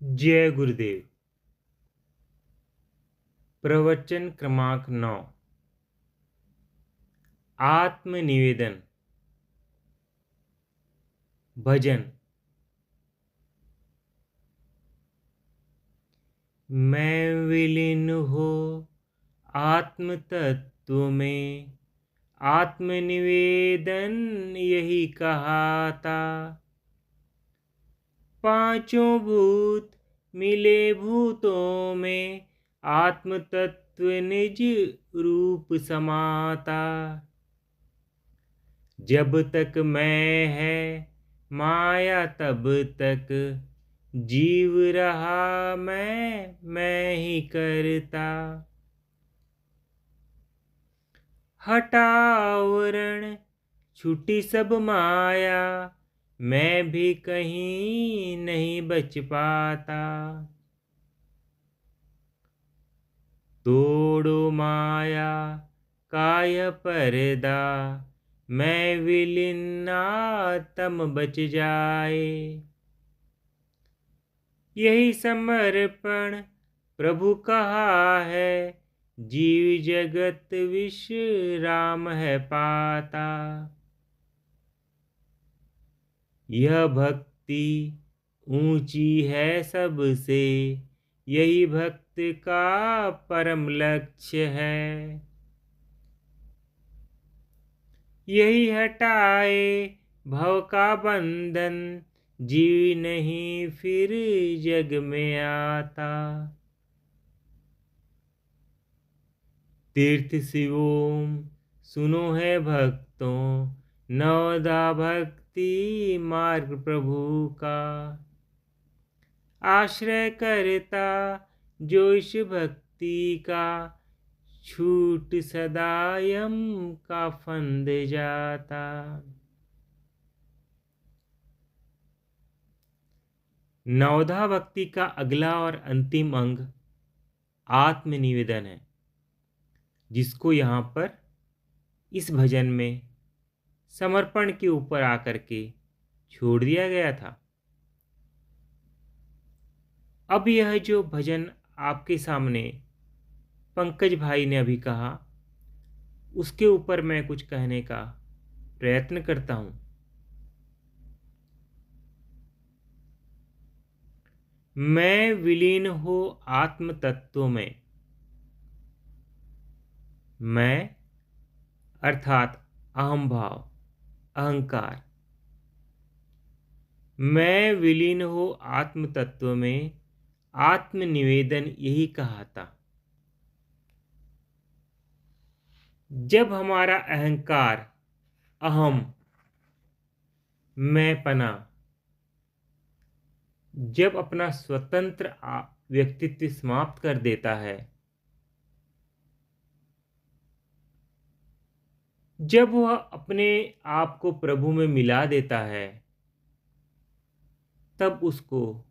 जय गुरुदेव। प्रवचन क्रमांक 9। आत्मनिवेदन। भजन। मैं विलीन हो आत्म तत्व में, आत्मनिवेदन यही कहाता। पांचों भूत मिले भूतों में, आत्म तत्व निज रूप समाता। जब तक मैं है माया तब तक, जीव रहा मैं ही करता। हटा आवरण छूटी सब माया, मैं भी कहीं नहीं बच पाता। तोड़ो माया काय पर्दा, मैं विलीन आत्म बच जाए। यही समर्पण प्रभु कहा है, जीव जगत विश्राम है पाता। यह भक्ति ऊंची है सबसे, यही भक्त का परम लक्ष्य है। यही हटाए भव का बंधन, जीव नहीं फिर जग में आता। तीर्थ शिवोम सुनो है भक्तों, नवदा भक्ति मार्ग प्रभु का। आश्रय करता जो इस भक्ति का, छूट सदा यम का फंद जाता। नवधा भक्ति का अगला और अंतिम अंग आत्मनिवेदन है, जिसको यहाँ पर इस भजन में समर्पण के ऊपर आकर के छोड़ दिया गया था। अब यह जो भजन आपके सामने पंकज भाई ने अभी कहा, उसके ऊपर मैं कुछ कहने का प्रयत्न करता हूं। मैं विलीन हो आत्म तत्व में। मैं अर्थात अहम भाव, अहंकार। मैं विलीन हो आत्म तत्व में, आत्मनिवेदन यही कहाता। जब हमारा अहंकार, अहम, मैंपना, जब अपना स्वतंत्र व्यक्तित्व समाप्त कर देता है, जब वह अपने आप को प्रभु में मिला देता है, तब उसको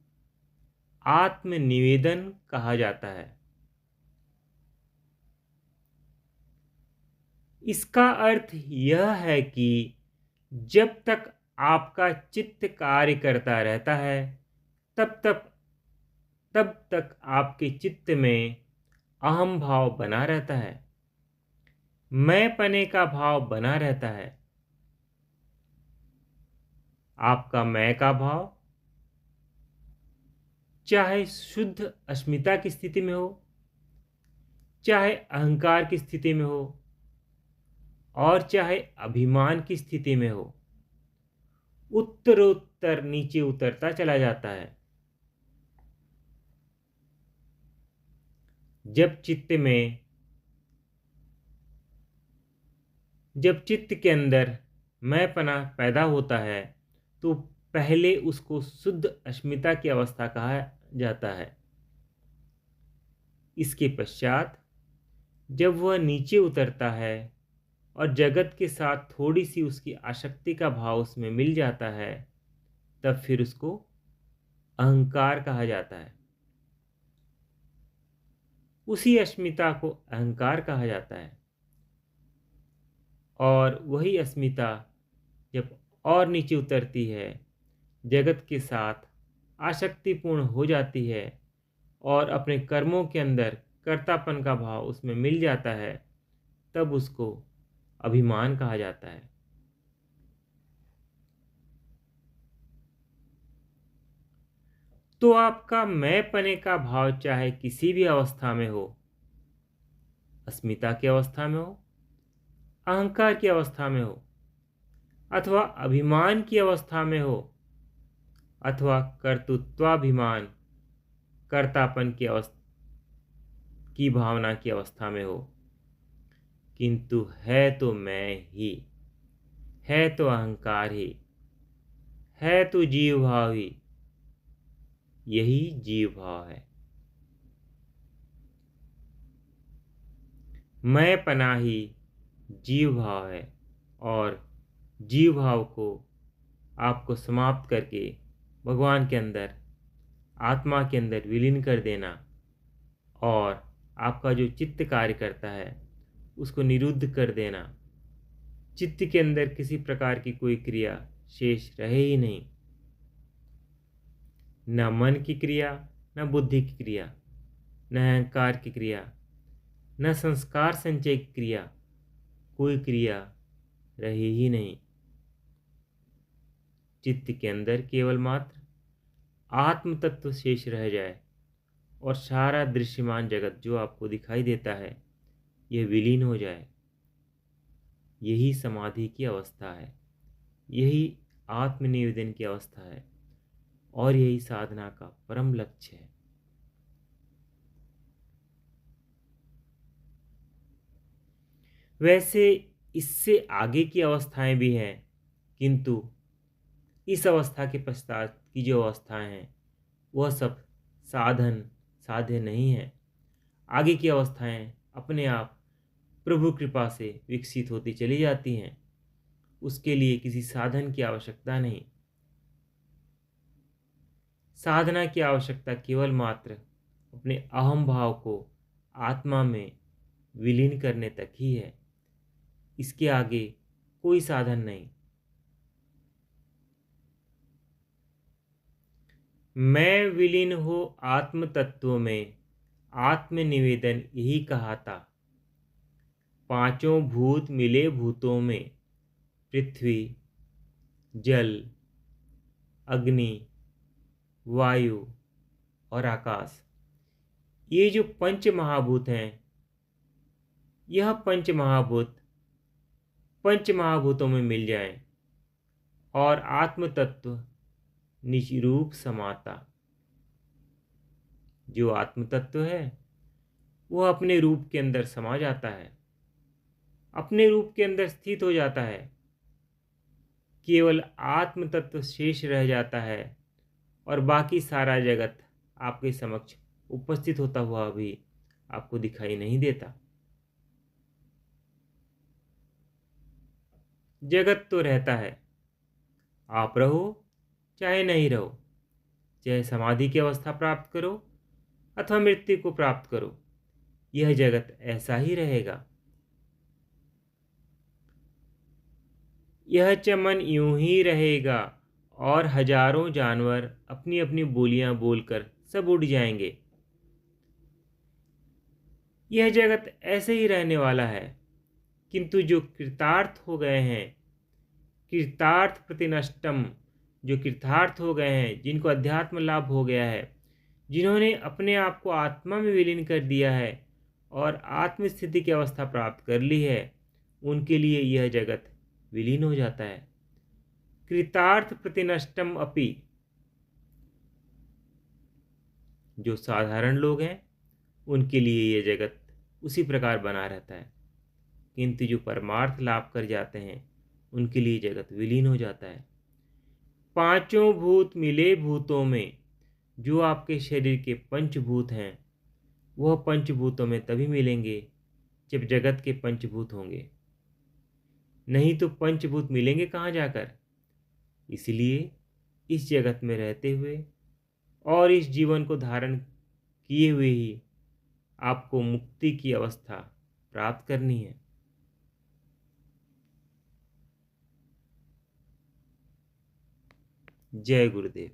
आत्मनिवेदन कहा जाता है। इसका अर्थ यह है कि जब तक आपका चित्त कार्य करता रहता है, तब तक आपके चित्त में अहम भाव बना रहता है, मैंपने का भाव बना रहता है। आपका मैं का भाव चाहे शुद्ध अस्मिता की स्थिति में हो, चाहे अहंकार की स्थिति में हो, और चाहे अभिमान की स्थिति में हो, उत्तरोत्तर नीचे उतरता चला जाता है। जब चित्त के अंदर मैंपना पैदा होता है, तो पहले उसको शुद्ध अस्मिता की अवस्था कहा जाता है। इसके पश्चात जब वह नीचे उतरता है और जगत के साथ थोड़ी सी उसकी आसक्ति का भाव उसमें मिल जाता है, तब फिर उसको अहंकार कहा जाता है। उसी अस्मिता को अहंकार कहा जाता है। और वही अस्मिता जब और नीचे उतरती है, जगत के साथ आसक्तिपूर्ण हो जाती है और अपने कर्मों के अंदर कर्तापन का भाव उसमें मिल जाता है, तब उसको अभिमान कहा जाता है। तो आपका मैं पने का भाव चाहे किसी भी अवस्था में हो, अस्मिता की अवस्था में हो, अहंकार की अवस्था में हो, अथवा अभिमान की अवस्था में हो, अथवा कर्तृत्वाभिमान कर्तापन की भावना की अवस्था में हो, किंतु है तो मैं ही, है तो अहंकार ही, है तो जीव भाव ही, यही जीव भाव है। मैं पना ही जीव भाव है और जीव भाव को आपको समाप्त करके भगवान के अंदर, आत्मा के अंदर विलीन कर देना और आपका जो चित्त कार्य करता है उसको निरुद्ध कर देना। चित्त के अंदर किसी प्रकार की कोई क्रिया शेष रहे ही नहीं, न मन की क्रिया, न बुद्धि की क्रिया, न अहंकार की क्रिया, न संस्कार संचय की क्रिया, कोई क्रिया रही ही नहीं। चित्त के अंदर केवल मात्र आत्म तत्व शेष रह जाए और सारा दृश्यमान जगत जो आपको दिखाई देता है यह विलीन हो जाए। यही समाधि की अवस्था है, यही आत्मनिवेदन की अवस्था है और यही साधना का परम लक्ष्य है। वैसे इससे आगे की अवस्थाएं भी हैं, किंतु इस अवस्था के पश्चात की जो अवस्थाएं हैं वह सब साध्य नहीं है। आगे की अवस्थाएं अपने आप प्रभु कृपा से विकसित होती चली जाती हैं, उसके लिए किसी साधन की आवश्यकता नहीं। साधना की आवश्यकता केवल मात्र अपने अहम भाव को आत्मा में विलीन करने तक ही है, इसके आगे कोई साधन नहीं। मैं विलीन हो आत्म तत्व में, आत्मनिवेदन यही कहा था। पांचों भूत मिले भूतों में, पृथ्वी, जल, अग्नि, वायु और आकाश, ये जो पंच महाभूत हैं, यह पंच महाभूतों में मिल जाएं और आत्म तत्व निजरूप समाता। जो आत्म तत्व है वह अपने रूप के अंदर समा जाता है, अपने रूप के अंदर स्थित हो जाता है। केवल आत्म तत्व शेष रह जाता है और बाकी सारा जगत आपके समक्ष उपस्थित होता हुआ भी आपको दिखाई नहीं देता। जगत तो रहता है, आप रहो चाहे नहीं रहो, चाहे समाधि की अवस्था प्राप्त करो अथवा मृत्यु को प्राप्त करो, यह जगत ऐसा ही रहेगा। यह चमन यूं ही रहेगा और हजारों जानवर अपनी अपनी बोलियां बोलकर सब उड़ जाएंगे। यह जगत ऐसे ही रहने वाला है, किंतु जो कृतार्थ हो गए हैं, कृतार्थ प्रतिनष्टम, जो कृतार्थ हो गए हैं, जिनको अध्यात्म लाभ हो गया है, जिन्होंने अपने आप को आत्मा में विलीन कर दिया है और आत्म स्थिति की अवस्था प्राप्त कर ली है, उनके लिए यह जगत विलीन हो जाता है। कृतार्थ प्रतिनष्टम अपि, जो साधारण लोग हैं उनके लिए यह जगत उसी प्रकार बना रहता है, किंतु जो परमार्थ लाभ कर जाते हैं उनके लिए जगत विलीन हो जाता है। पांचों भूत मिले भूतों में, जो आपके शरीर के पंचभूत हैं वह पंचभूतों में तभी मिलेंगे जब जगत के पंचभूत होंगे, नहीं तो पंचभूत मिलेंगे कहाँ जाकर। इसलिए इस जगत में रहते हुए और इस जीवन को धारण किए हुए ही आपको मुक्ति की अवस्था प्राप्त करनी है। जय गुरुदेव।